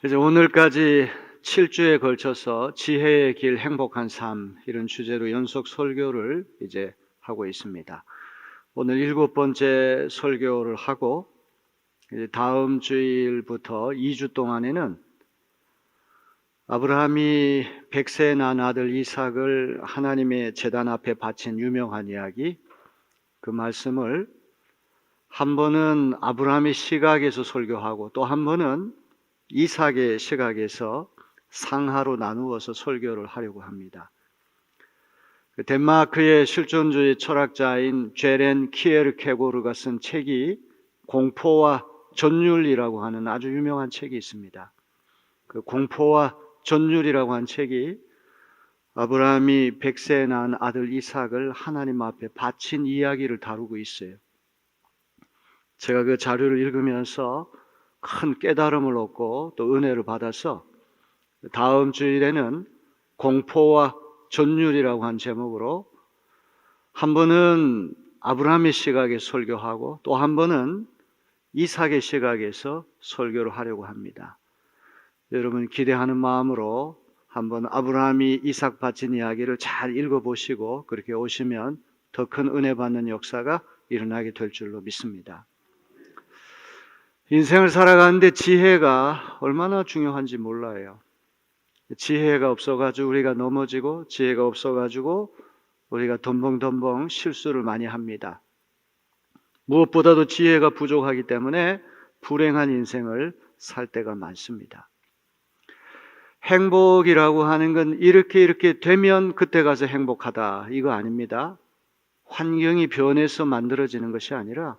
이제 오늘까지 7주에 걸쳐서 지혜의 길 행복한 삶 이런 주제로 연속 설교를 이제 하고 있습니다. 오늘 7번째 설교를 하고 이제 다음 주일부터 2주 동안에는 아브라함이 100세 난 아들 이삭을 하나님의 제단 앞에 바친 유명한 이야기, 그 말씀을 한 번은 아브라함의 시각에서 설교하고 또 한 번은 이삭의 시각에서 상하로 나누어서 설교를 하려고 합니다. 덴마크의 실존주의 철학자인 제렌 키에르케고르가 쓴 책이 공포와 전율이라고 하는 아주 유명한 책이 있습니다. 그 공포와 전율이라고 한 책이 아브라함이 100세 난 아들 이삭을 하나님 앞에 바친 이야기를 다루고 있어요. 제가 그 자료를 읽으면서 큰 깨달음을 얻고 또 은혜를 받아서 다음 주일에는 공포와 전율이라고 한 제목으로 한 번은 아브라함의 시각에 설교하고 또 한 번은 이삭의 시각에서 설교를 하려고 합니다. 여러분 기대하는 마음으로 한번 아브라함이 이삭 바친 이야기를 잘 읽어보시고 그렇게 오시면 더 큰 은혜 받는 역사가 일어나게 될 줄로 믿습니다. 인생을 살아가는데 지혜가 얼마나 중요한지 몰라요. 지혜가 없어가지고 우리가 넘어지고 지혜가 없어가지고 우리가 덤벙덤벙 실수를 많이 합니다. 무엇보다도 지혜가 부족하기 때문에 불행한 인생을 살 때가 많습니다. 행복이라고 하는 건 이렇게 되면 그때 가서 행복하다 이거 아닙니다. 환경이 변해서 만들어지는 것이 아니라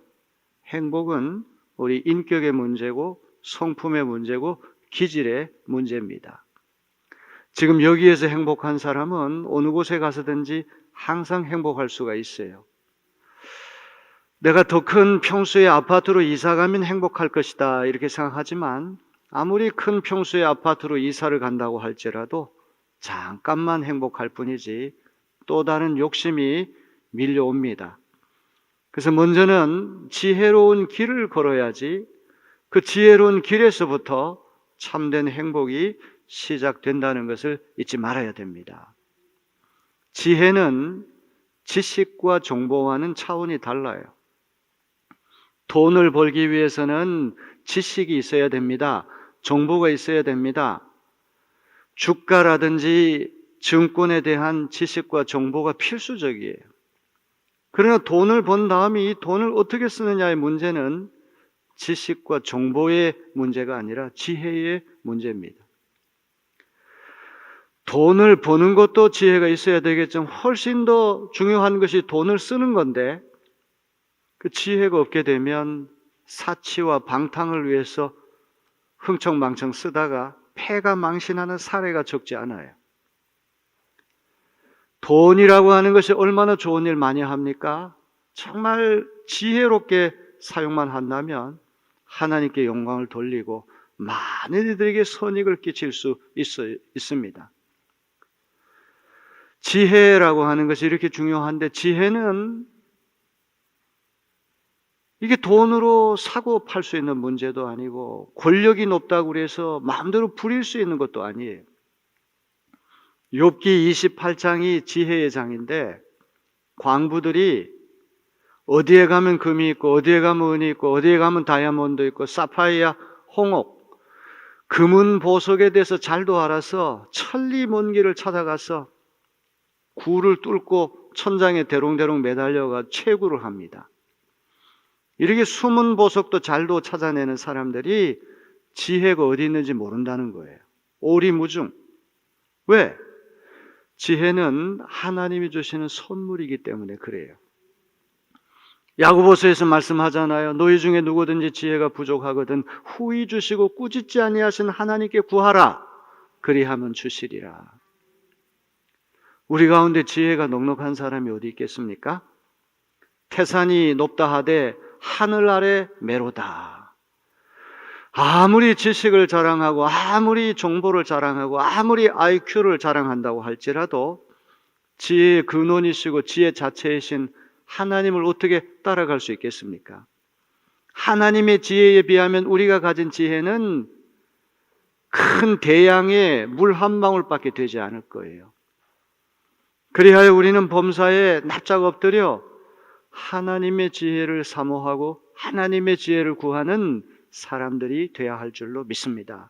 행복은 우리 인격의 문제고 성품의 문제고 기질의 문제입니다. 지금 여기에서 행복한 사람은 어느 곳에 가서든지 항상 행복할 수가 있어요. 내가 더 큰 평수의 아파트로 이사 가면 행복할 것이다 이렇게 생각하지만 아무리 큰 평수의 아파트로 이사를 간다고 할지라도 잠깐만 행복할 뿐이지 또 다른 욕심이 밀려옵니다. 그래서 먼저는 지혜로운 길을 걸어야지 그 지혜로운 길에서부터 참된 행복이 시작된다는 것을 잊지 말아야 됩니다. 지혜는 지식과 정보와는 차원이 달라요. 돈을 벌기 위해서는 지식이 있어야 됩니다. 정보가 있어야 됩니다. 주가라든지 증권에 대한 지식과 정보가 필수적이에요. 그러나 돈을 번 다음에 이 돈을 어떻게 쓰느냐의 문제는 지식과 정보의 문제가 아니라 지혜의 문제입니다. 돈을 버는 것도 지혜가 있어야 되겠지만 훨씬 더 중요한 것이 돈을 쓰는 건데 그 지혜가 없게 되면 사치와 방탕을 위해서 흥청망청 쓰다가 폐가 망신하는 사례가 적지 않아요. 돈이라고 하는 것이 얼마나 좋은 일 많이 합니까? 정말 지혜롭게 사용만 한다면 하나님께 영광을 돌리고 많은 이들에게 선익을 끼칠 수 있습니다. 지혜라고 하는 것이 이렇게 중요한데 지혜는 이게 돈으로 사고 팔 수 있는 문제도 아니고 권력이 높다고 해서 마음대로 부릴 수 있는 것도 아니에요. 욥기 28장이 지혜의 장인데 광부들이 어디에 가면 금이 있고 어디에 가면 은이 있고 어디에 가면 다이아몬드 있고 사파이아, 홍옥, 금은 보석에 대해서 잘도 알아서 천리 먼 길을 찾아가서 굴을 뚫고 천장에 대롱대롱 매달려가 채굴을 합니다. 이렇게 숨은 보석도 잘도 찾아내는 사람들이 지혜가 어디 있는지 모른다는 거예요. 오리무중. 왜? 지혜는 하나님이 주시는 선물이기 때문에 그래요. 야고보서에서 말씀하잖아요. 너희 중에 누구든지 지혜가 부족하거든 후히 주시고 꾸짖지 아니하신 하나님께 구하라. 그리하면 주시리라. 우리 가운데 지혜가 넉넉한 사람이 어디 있겠습니까? 태산이 높다 하되 하늘 아래 메로다. 아무리 지식을 자랑하고 아무리 정보를 자랑하고 아무리 IQ를 자랑한다고 할지라도 지혜의 근원이시고 지혜 자체이신 하나님을 어떻게 따라갈 수 있겠습니까? 하나님의 지혜에 비하면 우리가 가진 지혜는 큰 대양의 물 한 방울밖에 되지 않을 거예요. 그리하여 우리는 범사에 납작 엎드려 하나님의 지혜를 사모하고 하나님의 지혜를 구하는 사람들이 되어야 할 줄로 믿습니다.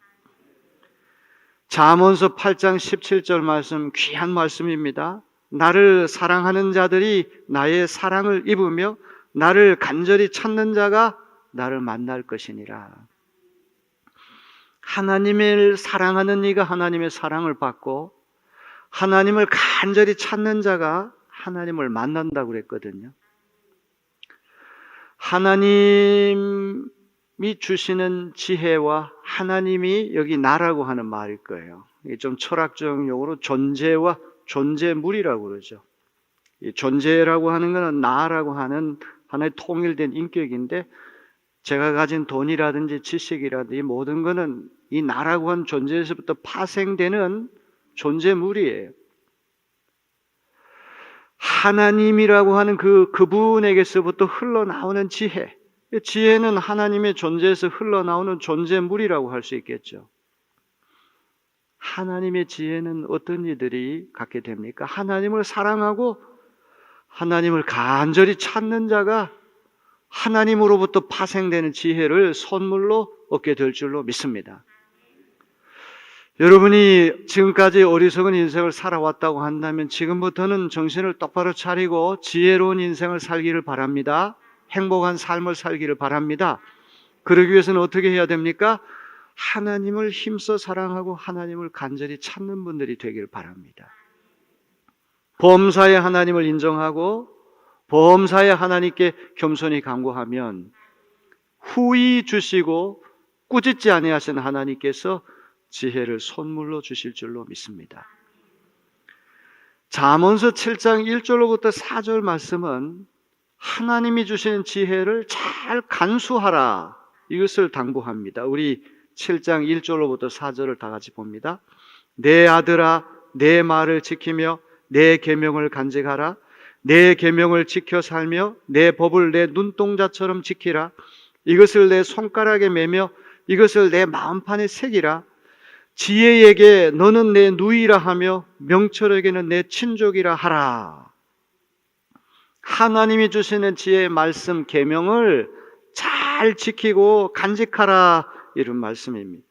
잠언서 8장 17절 말씀, 귀한 말씀입니다. 나를 사랑하는 자들이 나의 사랑을 입으며 나를 간절히 찾는 자가 나를 만날 것이니라. 하나님을 사랑하는 이가 하나님의 사랑을 받고 하나님을 간절히 찾는 자가 하나님을 만난다고 그랬거든요. 하나님이 주시는 지혜와 하나님이 여기 나라고 하는 말일 거예요. 이게 좀 철학적 용어로 존재와 존재물이라고 그러죠. 이 존재라고 하는 것은 나라고 하는 하나의 통일된 인격인데, 제가 가진 돈이라든지 지식이라든지 모든 것은 이 나라고 하는 존재에서부터 파생되는 존재물이에요. 하나님이라고 하는 그분에게서부터 흘러나오는 지혜, 지혜는 하나님의 존재에서 흘러나오는 존재물이라고 할 수 있겠죠. 하나님의 지혜는 어떤 이들이 갖게 됩니까? 하나님을 사랑하고 하나님을 간절히 찾는 자가 하나님으로부터 파생되는 지혜를 선물로 얻게 될 줄로 믿습니다. 여러분이 지금까지 어리석은 인생을 살아왔다고 한다면 지금부터는 정신을 똑바로 차리고 지혜로운 인생을 살기를 바랍니다. 행복한 삶을 살기를 바랍니다. 그러기 위해서는 어떻게 해야 됩니까? 하나님을 힘써 사랑하고 하나님을 간절히 찾는 분들이 되기를 바랍니다. 범사에 하나님을 인정하고 범사에 하나님께 겸손히 간구하면 후히 주시고 꾸짖지 아니하시는 하나님께서 지혜를 선물로 주실 줄로 믿습니다. 잠언서 7장 1절로부터 4절 말씀은 하나님이 주시는 지혜를 잘 간수하라, 이것을 당부합니다. 우리 7장 1절로부터 4절을 다 같이 봅니다. 내 아들아, 내 말을 지키며 내 계명을 간직하라. 내 계명을 지켜 살며 내 법을 내 눈동자처럼 지키라. 이것을 내 손가락에 매며 이것을 내 마음판에 새기라. 지혜에게 너는 내 누이라 하며 명철에게는 내 친족이라 하라. 하나님이 주시는 지혜의 말씀, 계명을 잘 지키고 간직하라, 이런 말씀입니다.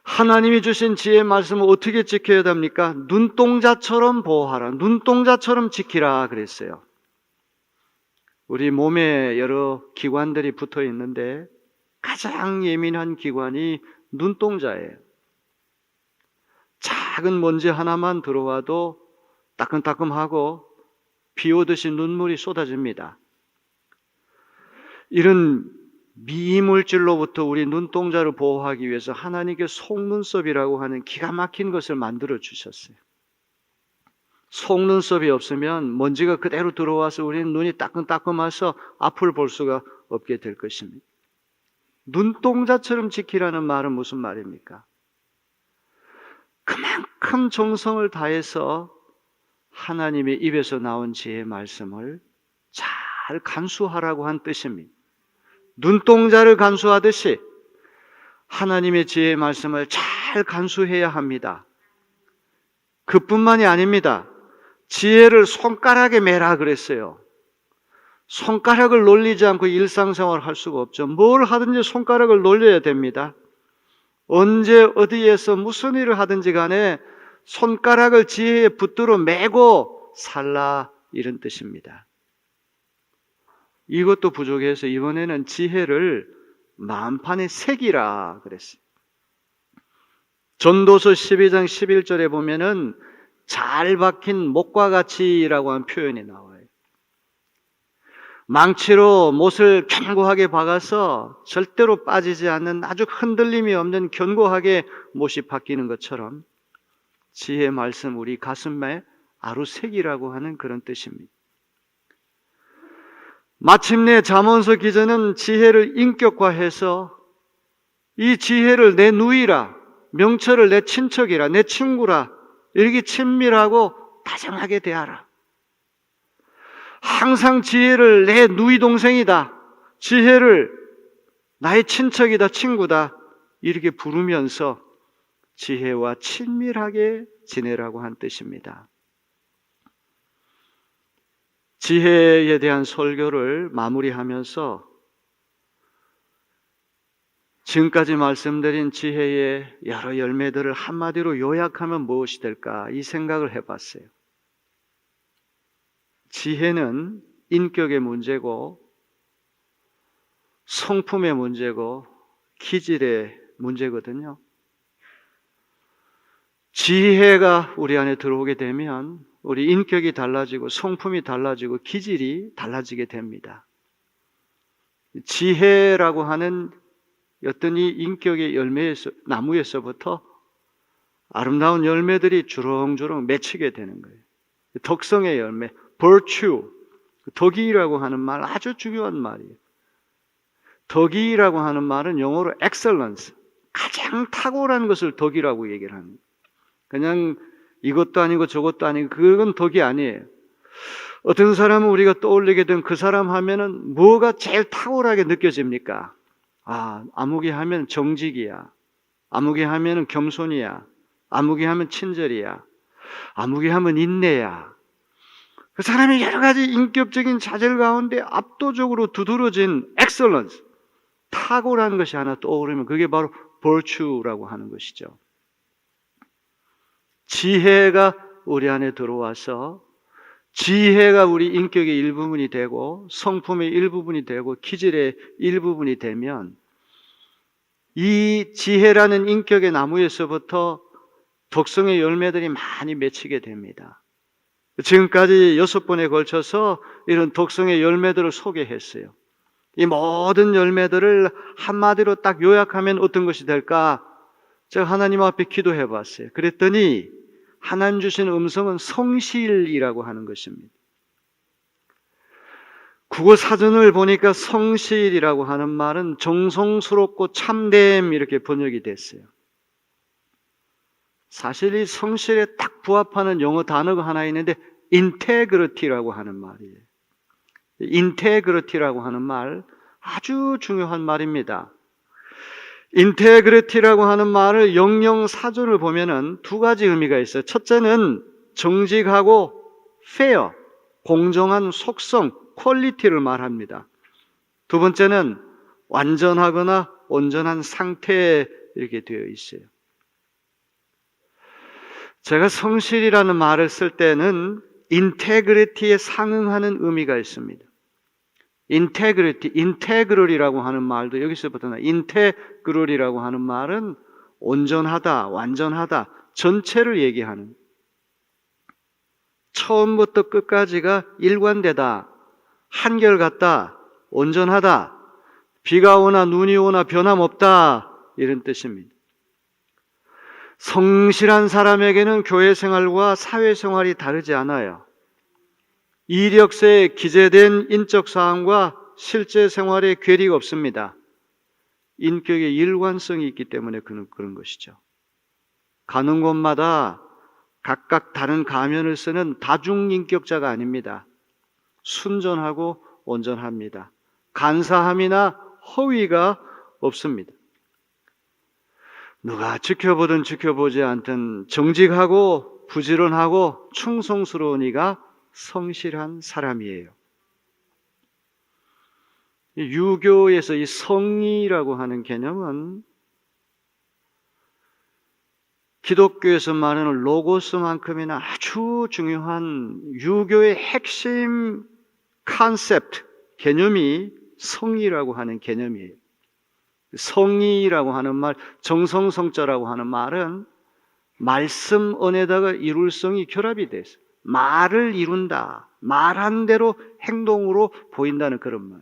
하나님이 주신 지혜의 말씀을 어떻게 지켜야 됩니까? 눈동자처럼 보호하라, 눈동자처럼 지키라 그랬어요. 우리 몸에 여러 기관들이 붙어 있는데 가장 예민한 기관이 눈동자예요. 작은 먼지 하나만 들어와도 따끔따끔하고 비 오듯이 눈물이 쏟아집니다. 이런 미물질로부터 우리 눈동자를 보호하기 위해서 하나님께 속눈썹이라고 하는 기가 막힌 것을 만들어 주셨어요. 속눈썹이 없으면 먼지가 그대로 들어와서 우리는 눈이 따끔따끔해서 앞을 볼 수가 없게 될 것입니다. 눈동자처럼 지키라는 말은 무슨 말입니까? 그만큼 정성을 다해서 하나님의 입에서 나온 지혜의 말씀을 잘 간수하라고 한 뜻입니다. 눈동자를 간수하듯이 하나님의 지혜의 말씀을 잘 간수해야 합니다. 그뿐만이 아닙니다. 지혜를 손가락에 매라 그랬어요. 손가락을 놀리지 않고 일상생활을 할 수가 없죠. 뭘 하든지 손가락을 놀려야 됩니다. 언제 어디에서 무슨 일을 하든지 간에 손가락을 지혜의 붙들어 매고 살라, 이런 뜻입니다. 이것도 부족해서 이번에는 지혜를 마음판에 새기라 그랬어요. 전도서 12장 11절에 보면은 잘 박힌 못과 같이라고 하는 표현이 나와요. 망치로 못을 견고하게 박아서 절대로 빠지지 않는 아주 흔들림이 없는 견고하게 못이 박히는 것처럼 지혜의 말씀 우리 가슴에 아루새기라고 하는 그런 뜻입니다. 마침내 잠언서 기자는 지혜를 인격화해서 이 지혜를 내 누이라, 명철을 내 친척이라, 내 친구라, 이렇게 친밀하고 다정하게 대하라. 항상 지혜를 내 누이 동생이다, 지혜를 나의 친척이다, 친구다, 이렇게 부르면서 지혜와 친밀하게 지내라고 한 뜻입니다. 지혜에 대한 설교를 마무리하면서 지금까지 말씀드린 지혜의 여러 열매들을 한마디로 요약하면 무엇이 될까? 이 생각을 해봤어요. 지혜는 인격의 문제고, 성품의 문제고, 기질의 문제거든요. 지혜가 우리 안에 들어오게 되면 우리 인격이 달라지고 성품이 달라지고 기질이 달라지게 됩니다. 지혜라고 하는 어떤 이 인격의 열매에서, 나무에서부터 아름다운 열매들이 주렁주렁 맺히게 되는 거예요. 덕성의 열매, virtue, 덕이라고 하는 말 아주 중요한 말이에요. 덕이라고 하는 말은 영어로 excellence, 가장 탁월한 것을 덕이라고 얘기를 합니다. 그냥 이것도 아니고 저것도 아니고 그건 덕이 아니에요. 어떤 사람은 우리가 떠올리게 된 그 사람 하면은 뭐가 제일 탁월하게 느껴집니까? 아무개 하면 정직이야. 아무개 하면 겸손이야. 아무개 하면 친절이야. 아무개 하면 인내야. 그 사람의 여러 가지 인격적인 자질 가운데 압도적으로 두드러진 excellence, 탁월한 것이 하나 떠오르면 그게 바로 virtue라고 하는 것이죠. 지혜가 우리 안에 들어와서 지혜가 우리 인격의 일부분이 되고 성품의 일부분이 되고 기질의 일부분이 되면 이 지혜라는 인격의 나무에서부터 덕성의 열매들이 많이 맺히게 됩니다. 지금까지 6번에 걸쳐서 이런 덕성의 열매들을 소개했어요. 이 모든 열매들을 한마디로 딱 요약하면 어떤 것이 될까? 제가 하나님 앞에 기도해 봤어요. 그랬더니 하나님 주신 음성은 성실이라고 하는 것입니다. 국어 사전을 보니까 성실이라고 하는 말은 정성스럽고 참됨 이렇게 번역이 됐어요. 사실 이 성실에 딱 부합하는 영어 단어가 하나 있는데 integrity라고 하는 말이에요. integrity라고 하는 말 아주 중요한 말입니다. 인테그리티라고 하는 말을 영영 사전을 보면은 두 가지 의미가 있어요. 첫째는 정직하고 fair, 공정한 속성, 퀄리티를 말합니다. 두 번째는 완전하거나 온전한 상태에 이렇게 되어 있어요. 제가 성실이라는 말을 쓸 때는 인테그리티에 상응하는 의미가 있습니다. 인테그리티, 인테그럴이라고 하는 말도 여기서부터 나. 인테그럴이라고 하는 말은 온전하다, 완전하다, 전체를 얘기하는, 처음부터 끝까지가 일관되다, 한결같다, 온전하다, 비가 오나 눈이 오나 변함없다, 이런 뜻입니다. 성실한 사람에게는 교회 생활과 사회 생활이 다르지 않아요. 이력서에 기재된 인적 사항과 실제 생활에 괴리가 없습니다. 인격의 일관성이 있기 때문에 그런 것이죠. 가는 곳마다 각각 다른 가면을 쓰는 다중인격자가 아닙니다. 순전하고 온전합니다. 간사함이나 허위가 없습니다. 누가 지켜보든 지켜보지 않든 정직하고 부지런하고 충성스러운 이가 성실한 사람이에요. 유교에서 이 성의라고 하는 개념은 기독교에서 말하는 로고스만큼이나 아주 중요한 유교의 핵심 컨셉트, 개념이 성의라고 하는 개념이에요. 성의라고 하는 말, 정성성자라고 하는 말은 말씀 언에다가 이룰성이 결합이 돼 있어요. 말을 이룬다. 말한 대로 행동으로 보인다는 그런 말.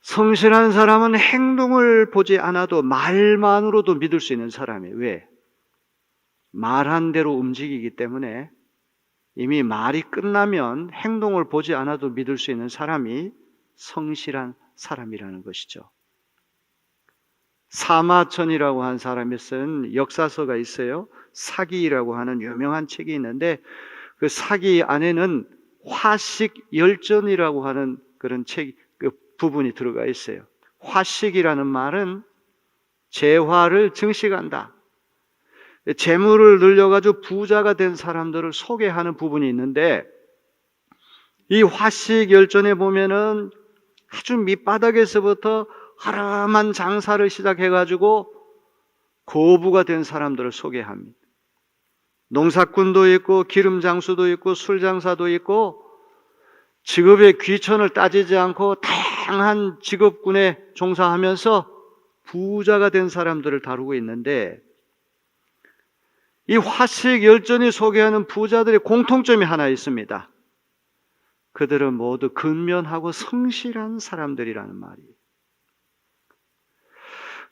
성실한 사람은 행동을 보지 않아도 말만으로도 믿을 수 있는 사람이에요. 왜? 말한 대로 움직이기 때문에 이미 말이 끝나면 행동을 보지 않아도 믿을 수 있는 사람이 성실한 사람이라는 것이죠. 사마천이라고 한 사람이 쓴 역사서가 있어요. 사기라고 하는 유명한 책이 있는데 그 사기 안에는 화식 열전이라고 하는 그런 책, 그 부분이 들어가 있어요. 화식이라는 말은 재화를 증식한다. 재물을 늘려가지고 부자가 된 사람들을 소개하는 부분이 있는데, 이 화식 열전에 보면은 아주 밑바닥에서부터 허름한 장사를 시작해가지고 거부가 된 사람들을 소개합니다. 농사꾼도 있고 기름 장수도 있고 술 장사도 있고 직업의 귀천을 따지지 않고 다양한 직업군에 종사하면서 부자가 된 사람들을 다루고 있는데, 이 화식 열전이 소개하는 부자들의 공통점이 하나 있습니다. 그들은 모두 근면하고 성실한 사람들이라는 말이에요.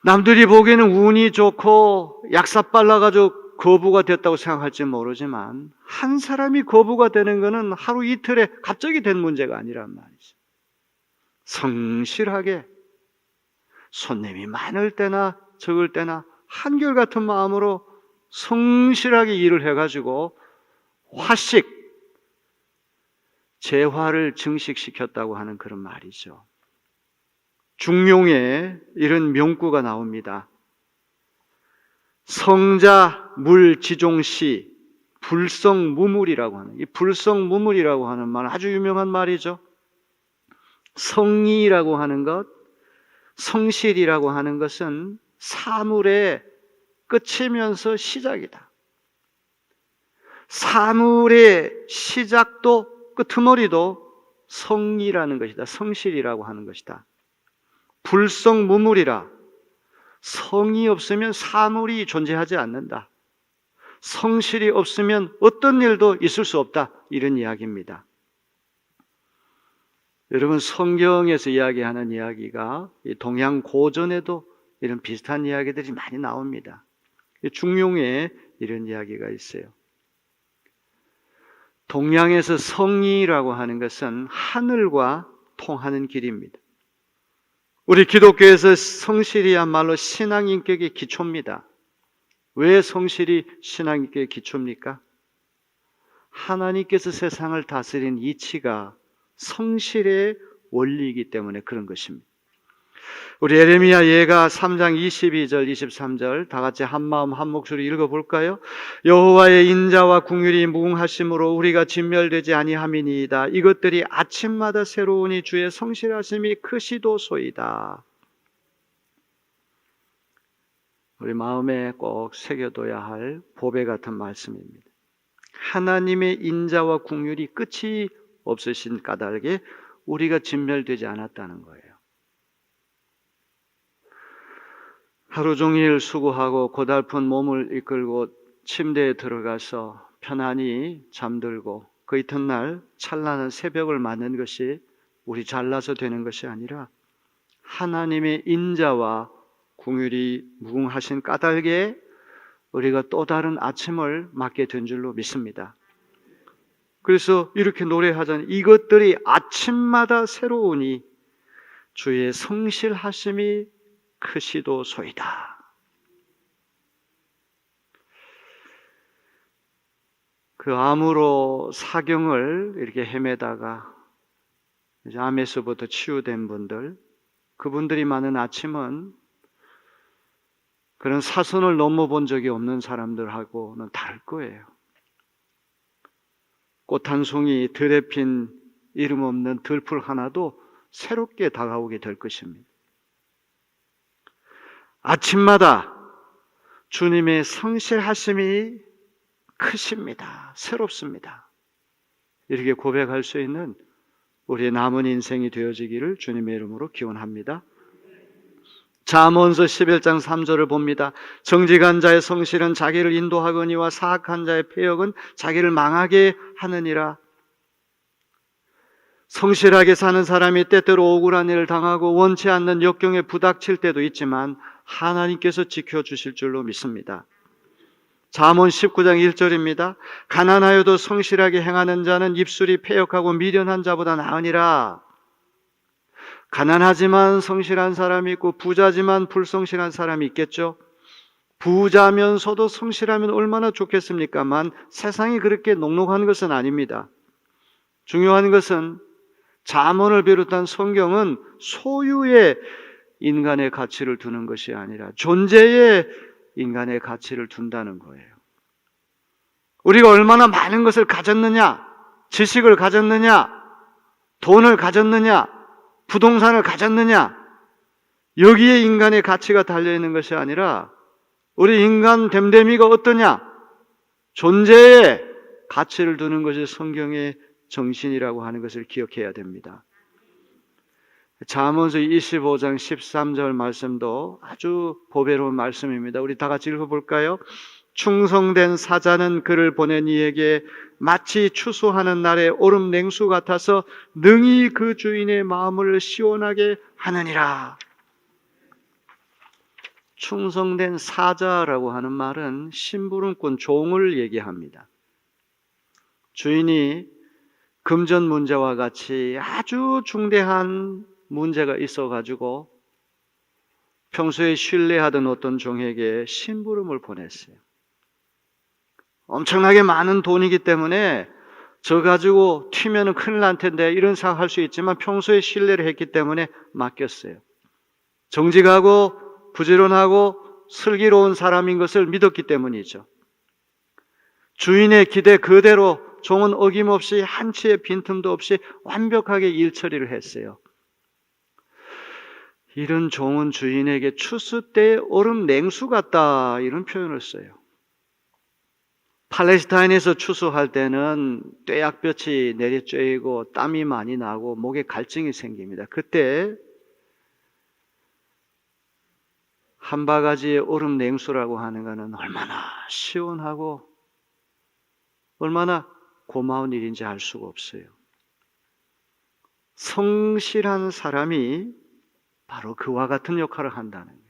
남들이 보기에는 운이 좋고 약사 빨라가지고 거부가 됐다고 생각할지 모르지만, 한 사람이 거부가 되는 것은 하루 이틀에 갑자기 된 문제가 아니란 말이죠. 성실하게 손님이 많을 때나 적을 때나 한결같은 마음으로 성실하게 일을 해가지고 화식, 재화를 증식시켰다고 하는 그런 말이죠. 중용에 이런 명구가 나옵니다. 성자 물지종시 불성무물이라고 하는, 이 불성무물이라고 하는 말 아주 유명한 말이죠. 성의라고 하는 것, 성실이라고 하는 것은 사물의 끝이면서 시작이다. 사물의 시작도 끄트머리도 성의라는 것이다. 성실이라고 하는 것이다. 불성무물이라, 성이 없으면 사물이 존재하지 않는다. 성실이 없으면 어떤 일도 있을 수 없다. 이런 이야기입니다. 여러분, 성경에서 이야기하는 이야기가 동양 고전에도 이런 비슷한 이야기들이 많이 나옵니다. 중용에 이런 이야기가 있어요. 동양에서 성의라고 하는 것은 하늘과 통하는 길입니다. 우리 기독교에서 성실이야말로 신앙 인격의 기초입니다. 왜 성실이 신앙 인격의 기초입니까? 하나님께서 세상을 다스린 이치가 성실의 원리이기 때문에 그런 것입니다. 우리 예레미야 예가 3장 22절 23절 다 같이 한 마음 한 목소리 읽어볼까요? 여호와의 인자와 긍휼이 무궁하심으로 우리가 진멸되지 아니함이니이다. 이것들이 아침마다 새로우니 주의 성실하심이 크시도소이다. 우리 마음에 꼭 새겨둬야 할 보배 같은 말씀입니다. 하나님의 인자와 긍휼이 끝이 없으신 까닭에 우리가 진멸되지 않았다는 거예요. 하루 종일 수고하고 고달픈 몸을 이끌고 침대에 들어가서 편안히 잠들고 그 이튿날 찬란한 새벽을 맞는 것이 우리 잘나서 되는 것이 아니라 하나님의 인자와 긍휼이 무궁하신 까닭에 우리가 또 다른 아침을 맞게 된 줄로 믿습니다. 그래서 이렇게 노래하잖아요. 이것들이 아침마다 새로우니 주의 성실하심이 크시도소이다. 그 암으로 사경을 이렇게 헤매다가 이제 암에서부터 치유된 분들, 그분들이 많은 아침은 그런 사선을 넘어본 적이 없는 사람들하고는 다를 거예요. 꽃 한 송이, 들에 핀 이름 없는 들풀 하나도 새롭게 다가오게 될 것입니다. 아침마다 주님의 성실하심이 크십니다. 새롭습니다. 이렇게 고백할 수 있는 우리의 남은 인생이 되어지기를 주님의 이름으로 기원합니다. 잠언서 11장 3절을 봅니다. 정직한 자의 성실은 자기를 인도하거니와 사악한 자의 패역은 자기를 망하게 하느니라. 성실하게 사는 사람이 때때로 억울한 일을 당하고 원치 않는 역경에 부닥칠 때도 있지만 하나님께서 지켜주실 줄로 믿습니다. 잠언 19장 1절입니다. 가난하여도 성실하게 행하는 자는 입술이 패역하고 미련한 자보다 나으니라. 가난하지만 성실한 사람이 있고 부자지만 불성실한 사람이 있겠죠. 부자면서도 성실하면 얼마나 좋겠습니까만 세상이 그렇게 녹록한 것은 아닙니다. 중요한 것은 잠언을 비롯한 성경은 소유의 인간의 가치를 두는 것이 아니라 존재에 인간의 가치를 둔다는 거예요. 우리가 얼마나 많은 것을 가졌느냐, 지식을 가졌느냐, 돈을 가졌느냐, 부동산을 가졌느냐, 여기에 인간의 가치가 달려있는 것이 아니라 우리 인간 됨됨이가 어떠냐, 존재에 가치를 두는 것이 성경의 정신이라고 하는 것을 기억해야 됩니다. 잠언서 25장 13절 말씀도 아주 보배로운 말씀입니다. 우리 다 같이 읽어볼까요? 충성된 사자는 그를 보낸 이에게 마치 추수하는 날의 얼음 냉수 같아서 능히 그 주인의 마음을 시원하게 하느니라. 충성된 사자라고 하는 말은 심부름꾼 종을 얘기합니다. 주인이 금전 문제와 같이 아주 중대한 문제가 있어가지고 평소에 신뢰하던 어떤 종에게 심부름을 보냈어요. 엄청나게 많은 돈이기 때문에 저 가지고 튀면 큰일 날 텐데 이런 생각할 수 있지만 평소에 신뢰를 했기 때문에 맡겼어요. 정직하고 부지런하고 슬기로운 사람인 것을 믿었기 때문이죠. 주인의 기대 그대로 종은 어김없이 한치의 빈틈도 없이 완벽하게 일 처리를 했어요. 이런 종은 주인에게 추수 때의 얼음 냉수 같다, 이런 표현을 써요. 팔레스타인에서 추수할 때는 떼약볕이 내리쬐이고 땀이 많이 나고 목에 갈증이 생깁니다. 그때 한 바가지의 얼음 냉수라고 하는 것은 얼마나 시원하고 얼마나 고마운 일인지 알 수가 없어요. 성실한 사람이 바로 그와 같은 역할을 한다는 거예요.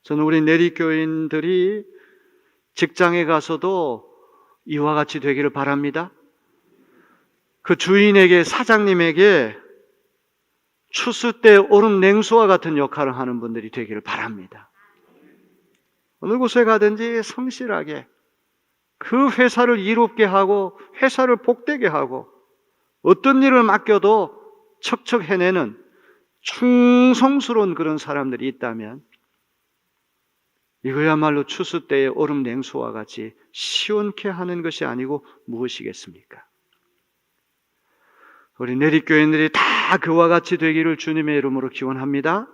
저는 우리 내리교인들이 직장에 가서도 이와 같이 되기를 바랍니다. 그 주인에게, 사장님에게 추수 때 얼음 냉수와 같은 역할을 하는 분들이 되기를 바랍니다. 어느 곳에 가든지 성실하게 그 회사를 이롭게 하고 회사를 복되게 하고 어떤 일을 맡겨도 척척 해내는 충성스러운 그런 사람들이 있다면 이거야말로 추수 때의 얼음 냉수와 같이 시원케 하는 것이 아니고 무엇이겠습니까? 우리 내리교인들이 다 그와 같이 되기를 주님의 이름으로 기원합니다.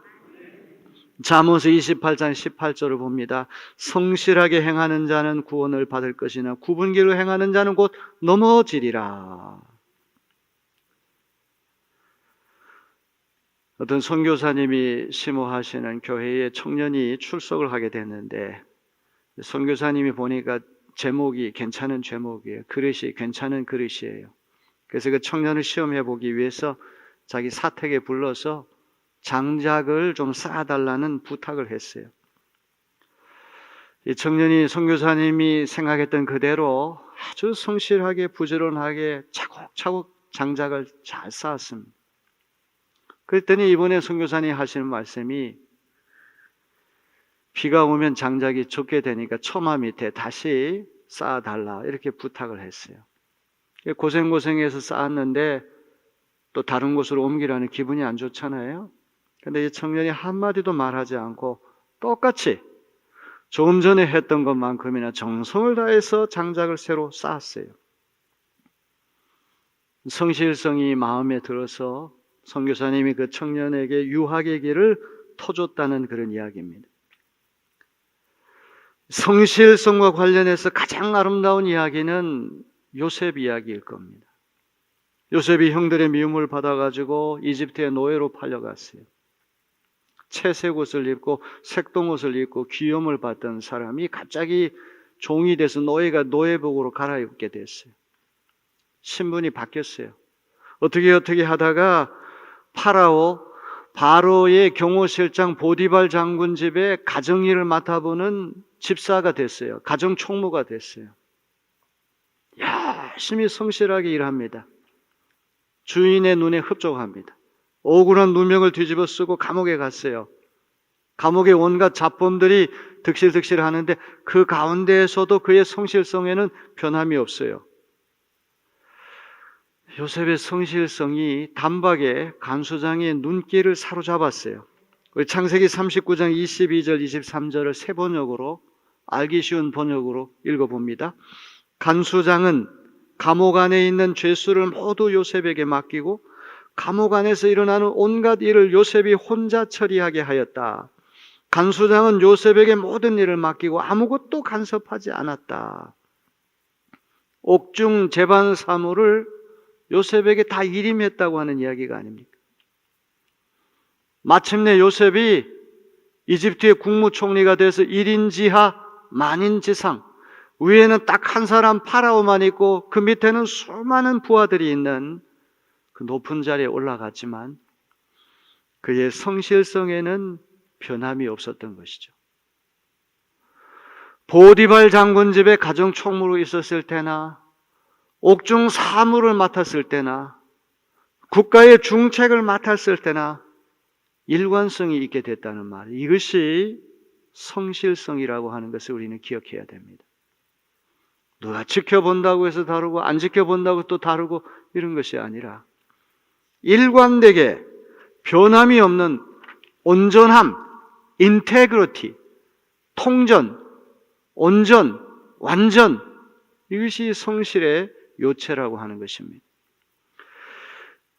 잠언서 28장 18절을 봅니다. 성실하게 행하는 자는 구원을 받을 것이나 구분기로 행하는 자는 곧 넘어지리라. 어떤 선교사님이 심호하시는 교회에 청년이 출석을 하게 됐는데 선교사님이 보니까 제목이 괜찮은 제목이에요. 그릇이 괜찮은 그릇이에요. 그래서 그 청년을 시험해 보기 위해서 자기 사택에 불러서 장작을 좀 쌓아달라는 부탁을 했어요. 이 청년이 선교사님이 생각했던 그대로 아주 성실하게 부지런하게 차곡차곡 장작을 잘 쌓았습니다. 그랬더니 이번에 선교사님이 하시는 말씀이 비가 오면 장작이 젖게 되니까 처마 밑에 다시 쌓아달라 이렇게 부탁을 했어요. 고생고생해서 쌓았는데 또 다른 곳으로 옮기라는 기분이 안 좋잖아요. 근데 이 청년이 한마디도 말하지 않고 똑같이 조금 전에 했던 것만큼이나 정성을 다해서 장작을 새로 쌓았어요. 성실성이 마음에 들어서 선교사님이 그 청년에게 유학의 길을 터줬다는 그런 이야기입니다. 성실성과 관련해서 가장 아름다운 이야기는 요셉 이야기일 겁니다. 요셉이 형들의 미움을 받아가지고 이집트의 노예로 팔려갔어요. 채색 옷을 입고 색동옷을 입고 귀염을 받던 사람이 갑자기 종이 돼서 노예가 노예복으로 갈아입게 됐어요. 신분이 바뀌었어요. 어떻게 하다가 바로의 경호실장 보디발 장군 집에 가정일을 맡아보는 집사가 됐어요. 가정총무가 됐어요. 열심히 성실하게 일합니다. 주인의 눈에 흡족합니다. 억울한 누명을 뒤집어 쓰고 감옥에 갔어요. 감옥에 온갖 잡범들이 득실득실 하는데 그 가운데에서도 그의 성실성에는 변함이 없어요. 요셉의 성실성이 단박에 간수장의 눈길을 사로잡았어요. 우리 창세기 39장 22절 23절을 세 번역으로 알기 쉬운 번역으로 읽어봅니다. 간수장은 감옥 안에 있는 죄수를 모두 요셉에게 맡기고 감옥 안에서 일어나는 온갖 일을 요셉이 혼자 처리하게 하였다. 간수장은 요셉에게 모든 일을 맡기고 아무것도 간섭하지 않았다. 옥중 재반 사무를 요셉에게 다 일임했다고 하는 이야기가 아닙니까? 마침내 요셉이 이집트의 국무총리가 돼서 1인 지하 만인 지상, 위에는 딱 한 사람 파라오만 있고 그 밑에는 수많은 부하들이 있는 그 높은 자리에 올라갔지만 그의 성실성에는 변함이 없었던 것이죠. 보디발 장군 집에 가정 총무로 있었을 때나 옥중 사무를 맡았을 때나 국가의 중책을 맡았을 때나 일관성이 있게 됐다는 말, 이것이 성실성이라고 하는 것을 우리는 기억해야 됩니다. 누가 지켜본다고 해서 다르고 안 지켜본다고 또 다르고 이런 것이 아니라 일관되게 변함이 없는 온전함, 인테그리티, 통전, 온전, 완전, 이것이 성실의 요체라고 하는 것입니다.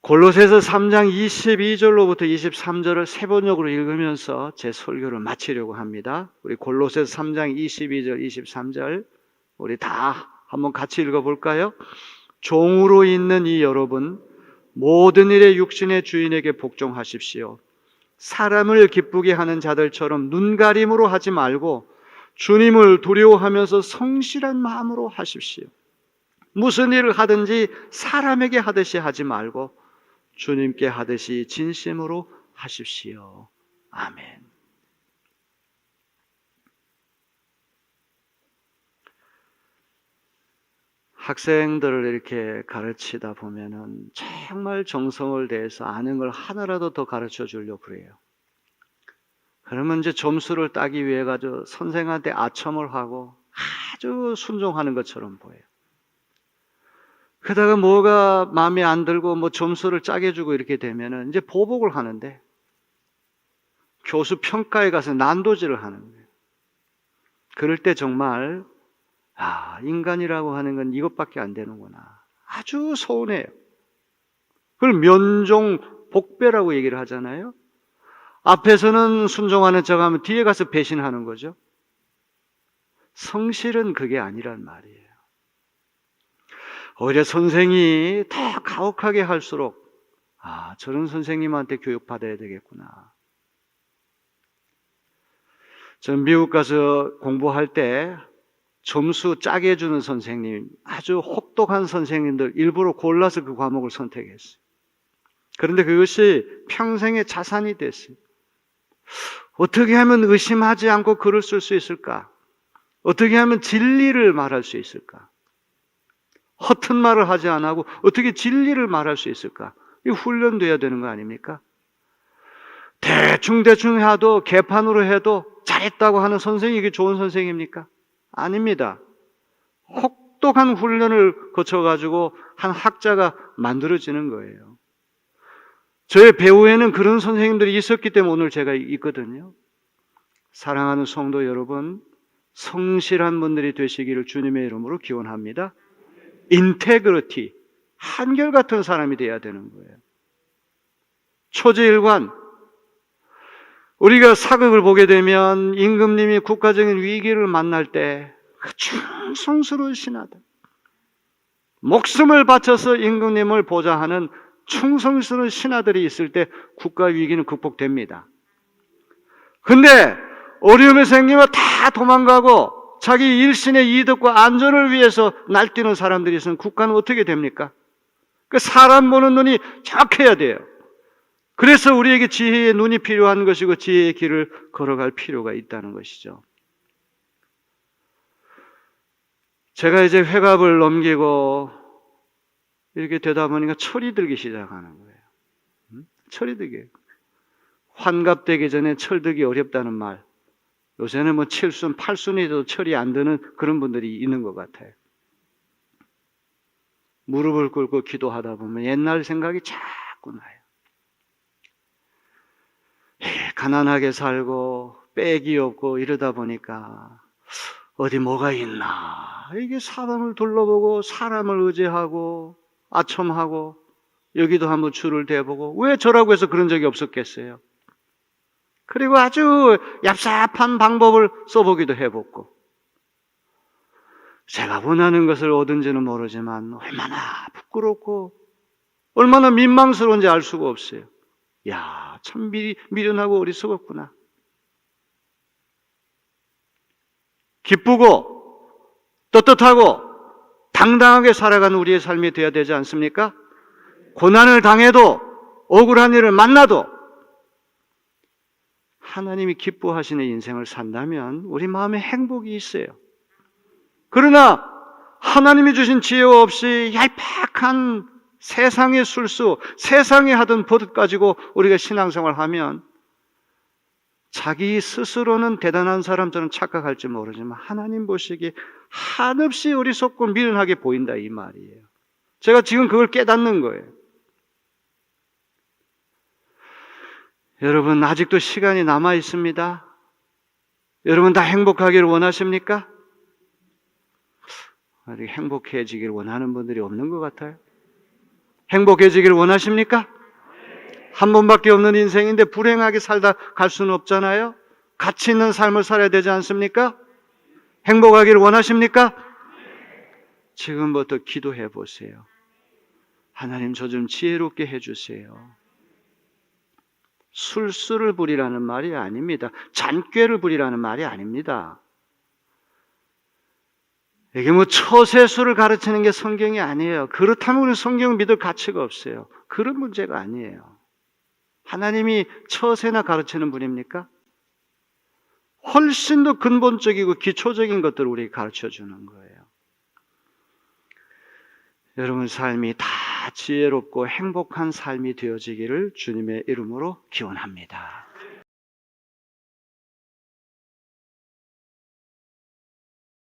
골로새서 3장 22절로부터 23절을 세 번역으로 읽으면서 제 설교를 마치려고 합니다. 우리 골로새서 3장 22절, 23절 우리 다 한번 같이 읽어볼까요? 종으로 있는 이 여러분 모든 일에 육신의 주인에게 복종하십시오. 사람을 기쁘게 하는 자들처럼 눈가림으로 하지 말고 주님을 두려워하면서 성실한 마음으로 하십시오. 무슨 일을 하든지 사람에게 하듯이 하지 말고 주님께 하듯이 진심으로 하십시오. 아멘. 학생들을 이렇게 가르치다 보면은 정말 정성을 다해서 아는 걸 하나라도 더 가르쳐 주려고 그래요. 그러면 이제 점수를 따기 위해 가지고 선생한테 아첨을 하고 아주 순종하는 것처럼 보여요. 그러다가 뭐가 마음에 안 들고 뭐 점수를 짜게 주고 이렇게 되면은 이제 보복을 하는데 교수 평가에 가서 난도질을 하는 거예요. 그럴 때 정말 인간이라고 하는 건 이것밖에 안 되는구나. 아주 서운해요. 그걸 면종 복배라고 얘기를 하잖아요. 앞에서는 순종하는 척하면 뒤에 가서 배신하는 거죠. 성실은 그게 아니란 말이에요. 오히려 선생이 더 가혹하게 할수록 저런 선생님한테 교육받아야 되겠구나. 저는 미국 가서 공부할 때 점수 짜게 주는 선생님, 아주 혹독한 선생님들 일부러 골라서 그 과목을 선택했어요. 그런데 그것이 평생의 자산이 됐어요. 어떻게 하면 의심하지 않고 글을 쓸 수 있을까? 어떻게 하면 진리를 말할 수 있을까? 허튼 말을 하지 않고 어떻게 진리를 말할 수 있을까? 이거 훈련돼야 되는 거 아닙니까? 대충 해도 개판으로 해도 잘했다고 하는 선생이 이게 좋은 선생입니까? 아닙니다. 혹독한 훈련을 거쳐가지고 한 학자가 만들어지는 거예요. 저의 배후에는 그런 선생님들이 있었기 때문에 오늘 제가 있거든요. 사랑하는 성도 여러분, 성실한 분들이 되시기를 주님의 이름으로 기원합니다. 인테그리티, 한결같은 사람이 돼야 되는 거예요. 초지일관, 우리가 사극을 보게 되면 임금님이 국가적인 위기를 만날 때 충성스러운 신하들, 목숨을 바쳐서 임금님을 보좌하는 충성스러운 신하들이 있을 때 국가 위기는 극복됩니다. 근데 어려움이 생기면 다 도망가고 자기 일신의 이득과 안전을 위해서 날뛰는 사람들이 있으면 국가는 어떻게 됩니까? 그 사람 보는 눈이 정확해야 돼요. 그래서 우리에게 지혜의 눈이 필요한 것이고 지혜의 길을 걸어갈 필요가 있다는 것이죠. 제가 이제 회갑을 넘기고 이렇게 되다 보니까 철이 들기 시작하는 거예요. 철이 들게. 환갑되기 전에 철들기 어렵다는 말. 요새는 뭐 7순, 8순이 돼도 철이 안 드는 그런 분들이 있는 것 같아요. 무릎을 꿇고 기도하다 보면 옛날 생각이 자꾸 나요. 가난하게 살고 빽이 없고 이러다 보니까 어디 뭐가 있나, 이게 사람을 둘러보고 사람을 의지하고 아첨하고 여기도 한번 줄을 대보고, 왜 저라고 해서 그런 적이 없었겠어요? 그리고 아주 얍삽한 방법을 써보기도 해봤고, 제가 원하는 것을 얻은지는 모르지만 얼마나 부끄럽고 얼마나 민망스러운지 알 수가 없어요. 야, 참 미련하고 어리석었구나. 기쁘고 떳떳하고 당당하게 살아가는 우리의 삶이 되어야 되지 않습니까? 고난을 당해도 억울한 일을 만나도 하나님이 기뻐하시는 인생을 산다면 우리 마음에 행복이 있어요. 그러나 하나님이 주신 지혜 없이 얄팍한 세상의 술수, 세상이 하던 버릇 가지고 우리가 신앙생활을 하면 자기 스스로는 대단한 사람처럼 착각할지 모르지만 하나님 보시기에 한없이 어리석고 미련하게 보인다, 이 말이에요. 제가 지금 그걸 깨닫는 거예요. 여러분, 아직도 시간이 남아 있습니다. 여러분 다 행복하기를 원하십니까? 아직 행복해지길 원하는 분들이 없는 것 같아요. 행복해지길 원하십니까? 한 번밖에 없는 인생인데 불행하게 살다 갈 수는 없잖아요. 가치 있는 삶을 살아야 되지 않습니까? 행복하기를 원하십니까? 지금부터 기도해 보세요. 하나님, 저 좀 지혜롭게 해주세요. 술수를 부리라는 말이 아닙니다. 잔꾀를 부리라는 말이 아닙니다. 이게 뭐 처세술을 가르치는 게 성경이 아니에요. 그렇다면 우리는 성경을 믿을 가치가 없어요. 그런 문제가 아니에요. 하나님이 처세나 가르치는 분입니까? 훨씬 더 근본적이고 기초적인 것들을 우리에게 가르쳐 주는 거예요. 여러분 삶이 다 지혜롭고 행복한 삶이 되어지기를 주님의 이름으로 기원합니다.